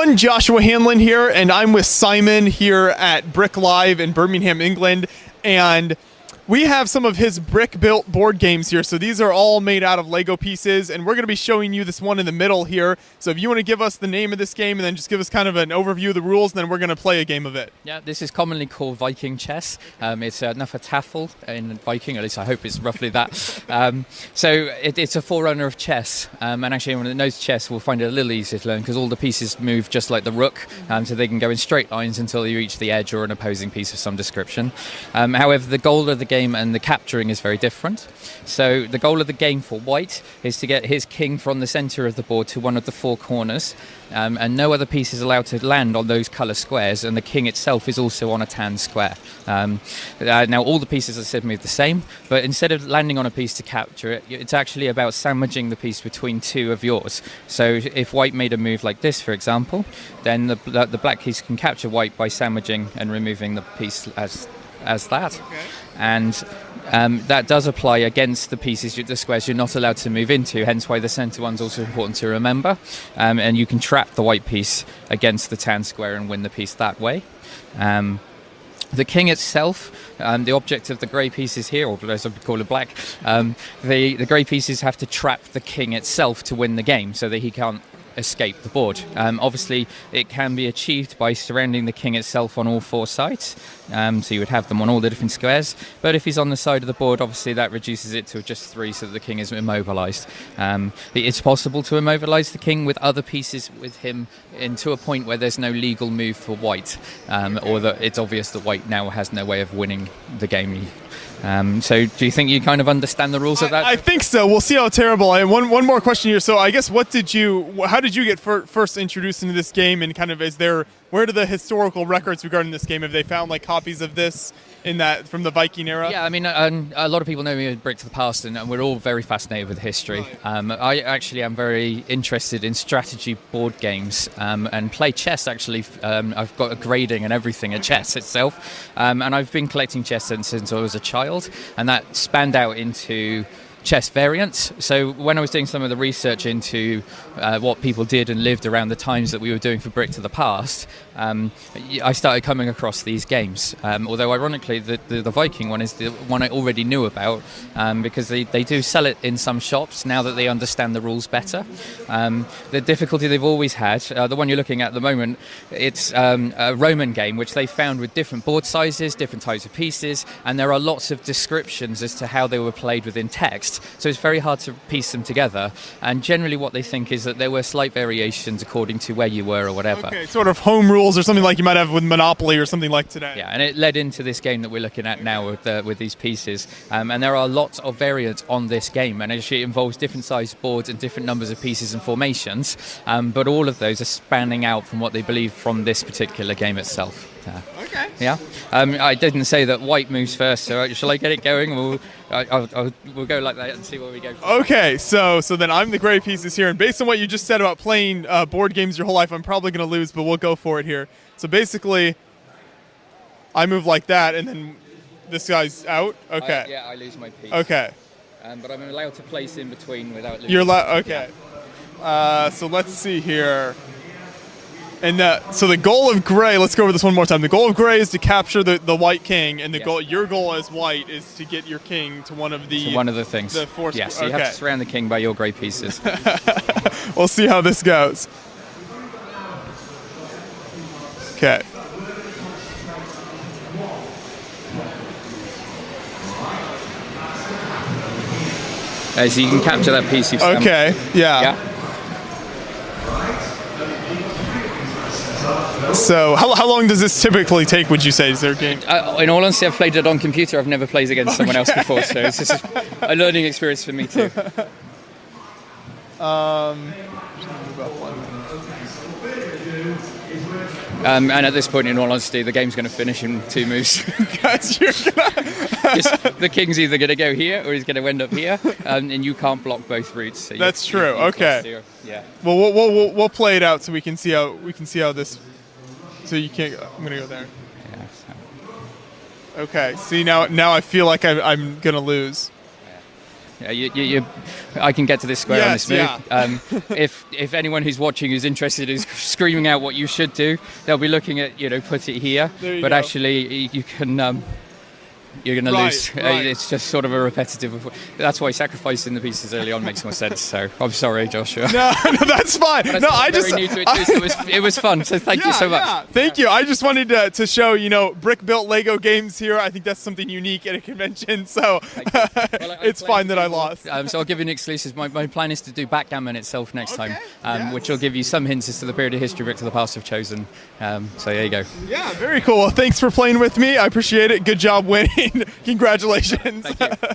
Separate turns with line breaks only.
everyone, Joshua Hanlon here, and I'm with Simon here at Brick Live in Birmingham, England, and we have some of his brick-built board games here. So these are all made out of Lego pieces, and we're going to be showing you this one in the middle here. So if you want to give us the name of this game and then just give us kind of an overview of the rules, then we're going to play a game of it.
Yeah, this is commonly called Viking chess. It's Hnefatafl in Viking, at least I hope it's roughly that. So it's a forerunner of chess, and actually anyone that knows chess will find it a little easier to learn because all the pieces move just like the rook, so they can go in straight lines until you reach the edge or an opposing piece of some description. However, the goal of the game and the capturing is very different. So the goal of the game for white is to get his king from the center of the board to one of the four corners, and no other piece is allowed to land on those color squares, and the king itself is also on a tan square. Now all the pieces, as I said, move the same, but instead of landing on a piece to capture it, it's actually about sandwiching the piece between two of yours. So if white made a move like this, for example, then the black piece can capture white by sandwiching and removing the piece as that.
Okay.
And that does apply against the pieces, the squares you're not allowed to move into, hence why the center one's also important to remember. And you can trap the white piece against the tan square and win the piece that way. The king itself, the object of the grey pieces here, or as I would call it black, the grey pieces have to trap the king itself to win the game so that he can't escape the board. Obviously, it can be achieved by surrounding the king itself on all four sides, so you would have them on all the different squares, but if he's on the side of the board, obviously that reduces it to just three so that the king is immobilized. It's possible to immobilize the king with other pieces with him to a point where there's no legal move for white, or that it's obvious that white now has no way of winning the game. So do you think you kind of understand the rules of that?
I think so. We'll see how terrible I am. One more question here. So I guess how did you get first introduced into this game, and kind of where do the historical records regarding this game, have they found like copies of this from the Viking era?
Yeah, I mean, a lot of people know me as Brick to the Past, and we're all very fascinated with history. Right. I actually am very interested in strategy board games and play chess, actually. I've got a grading and everything at chess itself, and I've been collecting chess since I was a child, and that spanned out into chess variants. So when I was doing some of the research into what people did and lived around the times that we were doing for Brick to the Past, I started coming across these games. Although ironically, the Viking one is the one I already knew about, because they do sell it in some shops now that they understand the rules better. The difficulty they've always had, the one you're looking at the moment, it's a Roman game which they found with different board sizes, different types of pieces, and there are lots of descriptions as to how they were played within text. So it's very hard to piece them together, and generally what they think is that there were slight variations according to where you were or whatever.
Okay, sort of home rules or something like you might have with Monopoly or something like today.
Yeah, and it led into this game that we're looking at now with these pieces, and there are lots of variants on this game, and actually it involves different sized boards and different numbers of pieces and formations, but all of those are spanning out from what they believe from this particular game itself.
Okay.
Yeah. I didn't say that white moves first, so shall I get it going? We'll go like that and see where we go.
Okay, so then I'm the gray pieces here, and based on what you just said about playing board games your whole life, I'm probably going to lose, but we'll go for it here. So basically, I move like that, and then this guy's out? Okay.
I lose my piece.
Okay.
But I'm allowed to place in between without losing.
You're allowed, okay. Yeah. So let's see here. And so the goal of gray, let's go over this one more time. The goal of gray is to capture the white king, and your goal as white is to get your king to one of the
things.
The four.
Yes, so you have to surround the king by your gray pieces.
We'll see how this goes. Okay.
So you can capture that piece you've
Okay. Yeah. So how long does this typically take, would you say? Is there a game?
In all honesty, I've played it on computer. I've never played against someone else before, so this is a learning experience for me too. And at this point, in all honesty, the game's going to finish in 2 moves. The king's either going to go here or he's going to end up here, and you can't block both routes. So
that's true. Okay.
Yeah.
Well, we'll play it out so we can see how this. So you can't. I'm going to go there.
Yeah. So.
Okay. See now I feel like I'm going to lose.
I can get to this square on this move.
Yeah.
If anyone who's watching who's interested is screaming out what you should do, they'll be looking at, put it here. But actually, you can... you're going to lose.
Right.
It's just sort of a repetitive. That's why sacrificing the pieces early on makes more sense. So I'm sorry, Joshua.
No, that's fine.
But
No, I just
new to it too, so it was fun. So thank you so much.
Yeah. Thank you. I just wanted to show brick built Lego games here. I think that's something unique at a convention. So it's fine that I lost.
So I'll give you an exclusive. My plan is to do backgammon itself next time, which will give you some hints as to the period of history Brick to the Past have chosen. So there you go.
Yeah, very cool. Well, thanks for playing with me. I appreciate it. Good job winning. Congratulations.
Thank you.